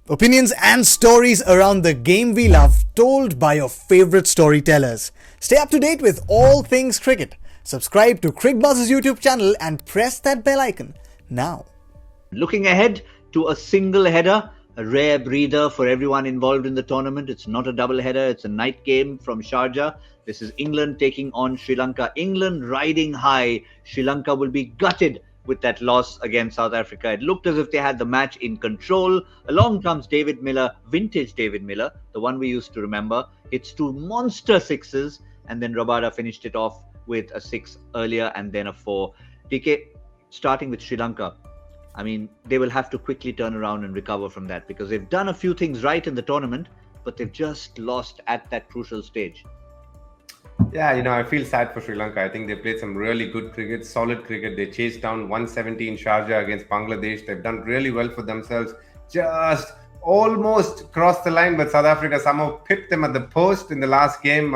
Opinions and stories around the game we love, told by your favorite storytellers. Stay up to date with all things cricket. Subscribe to Cricbuzz's YouTube channel and press that bell icon now. Looking ahead to a single header, a rare breather for everyone involved in the tournament. It's not a double header, it's a night game from Sharjah. This is England taking on Sri Lanka. England riding high. Sri Lanka will be gutted with that loss against South Africa. It looked as if they had the match in control. Along comes David Miller, vintage David Miller, the one we used to remember. Hits two monster sixes, and then Rabada finished it off with a six earlier and then a four. DK, starting with Sri Lanka, I mean, they will have to quickly turn around and recover from that because they've done a few things right in the tournament, but they've just lost at that crucial stage. Yeah, I feel sad for Sri Lanka. I think they played some really good cricket, solid cricket. They chased down 170 in Sharjah against Bangladesh. They've done really well for themselves. Just almost crossed the line, but South Africa somehow pipped them at the post in the last game.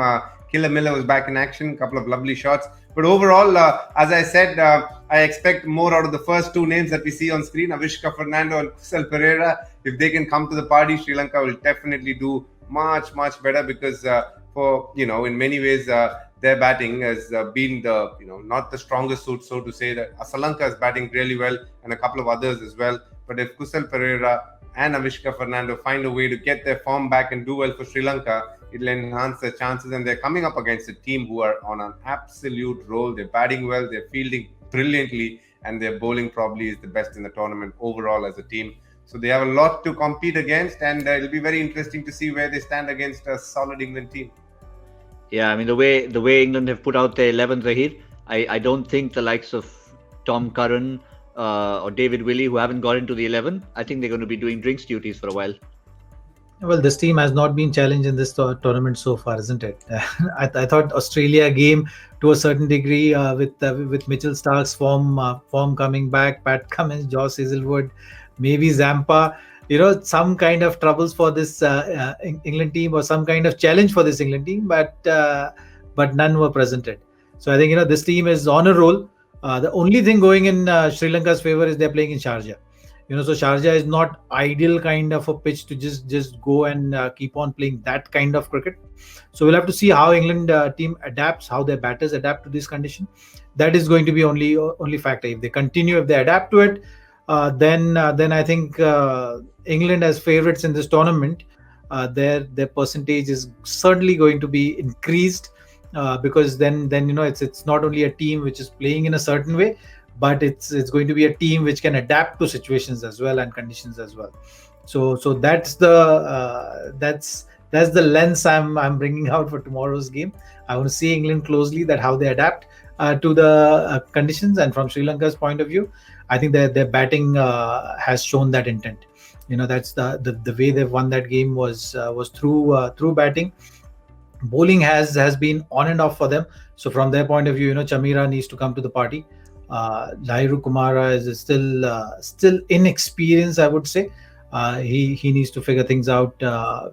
Killer Miller was back in action, a couple of lovely shots. But overall, as I said, I expect more out of the first two names that we see on screen, Avishka Fernando and Kusal Pereira. If they can come to the party, Sri Lanka will definitely do much, much better because in many ways, their batting has been the, not the strongest suit, so to say. That Sri Lanka is batting really well and a couple of others as well. But if Kusal Pereira and Avishka Fernando find a way to get their form back and do well for Sri Lanka, it'll enhance their chances. And they're coming up against a team who are on an absolute roll. They're batting well, they're fielding brilliantly, and their bowling probably is the best in the tournament overall as a team. So they have a lot to compete against, and it'll be very interesting to see where they stand against a solid England team. Yeah, I mean, the way England have put out their 11, Zaheer, I don't think the likes of Tom Curran or David Willey, who haven't got into the 11, I think they're going to be doing drinks duties for a while. Well, this team has not been challenged in this tournament so far, isn't it? I thought Australia game to a certain degree with Mitchell Stark's form coming back, Pat Cummins, Josh Hazelwood, maybe Zampa. Some kind of troubles for this England team or some kind of challenge for this England team, but none were presented. So I think this team is on a roll. The only thing going in Sri Lanka's favor is they're playing in Sharjah. So Sharjah is not ideal kind of a pitch to just go and keep on playing that kind of cricket. So we'll have to see how England team adapts, how their batters adapt to this condition. That is going to be only factor. If they continue, if they adapt to it, then I think England as favourites in this tournament, their percentage is certainly going to be increased because then it's not only a team which is playing in a certain way, but it's going to be a team which can adapt to situations as well and conditions as well. So that's the lens I'm bringing out for tomorrow's game. I want to see England closely, that how they adapt to the conditions, and from Sri Lanka's point of view, I think their batting has shown that intent. That's the way they've won that game was through batting. Bowling has been on and off for them. So from their point of view, Chamira needs to come to the party. Lahiru Kumara is still inexperienced, I would say. He needs to figure things out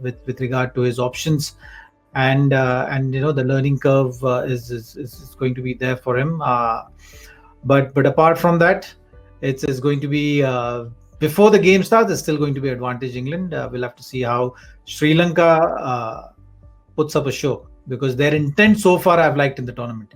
with regard to his options, and the learning curve is going to be there for him. But apart from that, it's going to be before the game starts. It's still going to be advantage England. We'll have to see how Sri Lanka puts up a show, because their intent so far I've liked in the tournament.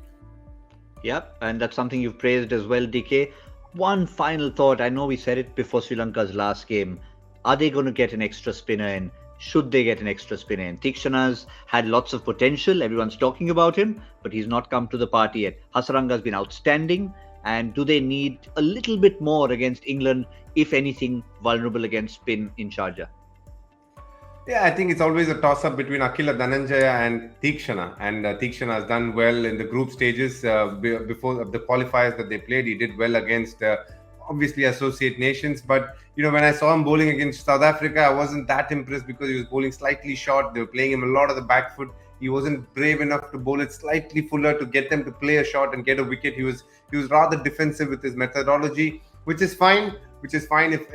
Yep, and that's something you've praised as well, DK. One final thought. I know we said it before Sri Lanka's last game. Are they going to get an extra spinner in? Should they get an extra spinner in? Theekshana's had lots of potential. Everyone's talking about him, but he's not come to the party yet. Hasaranga's been outstanding. And do they need a little bit more against England, if anything, vulnerable against spin in Sharjah? Yeah, I think it's always a toss-up between Akila Dhananjaya and Theekshana. And Theekshana has done well in the group stages before the qualifiers that they played. He did well against, obviously, associate nations. But, when I saw him bowling against South Africa, I wasn't that impressed because he was bowling slightly short. They were playing him a lot of the back foot. He wasn't brave enough to bowl it slightly fuller to get them to play a shot and get a wicket. He was rather defensive with his methodology, which is fine if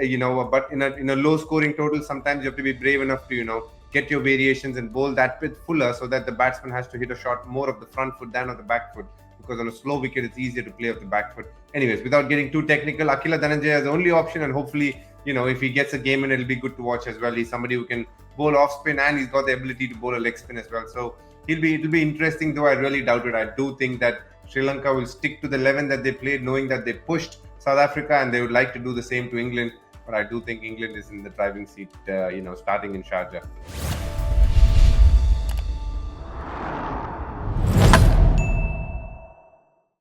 but in a low scoring total, sometimes you have to be brave enough to get your variations and bowl that bit fuller, so that the batsman has to hit a shot more of the front foot than of the back foot, because on a slow wicket it's easier to play off the back foot. Anyways, without getting too technical, Akila Dhananjaya is the only option, and hopefully if he gets a game in, it'll be good to watch as well. He's somebody who can bowl off spin, and he's got the ability to bowl a leg spin as well. So it'll be interesting, though I really doubt it. I do think that Sri Lanka will stick to the 11 that they played, knowing that they pushed South Africa and they would like to do the same to England. But I do think England is in the driving seat, starting in Sharjah.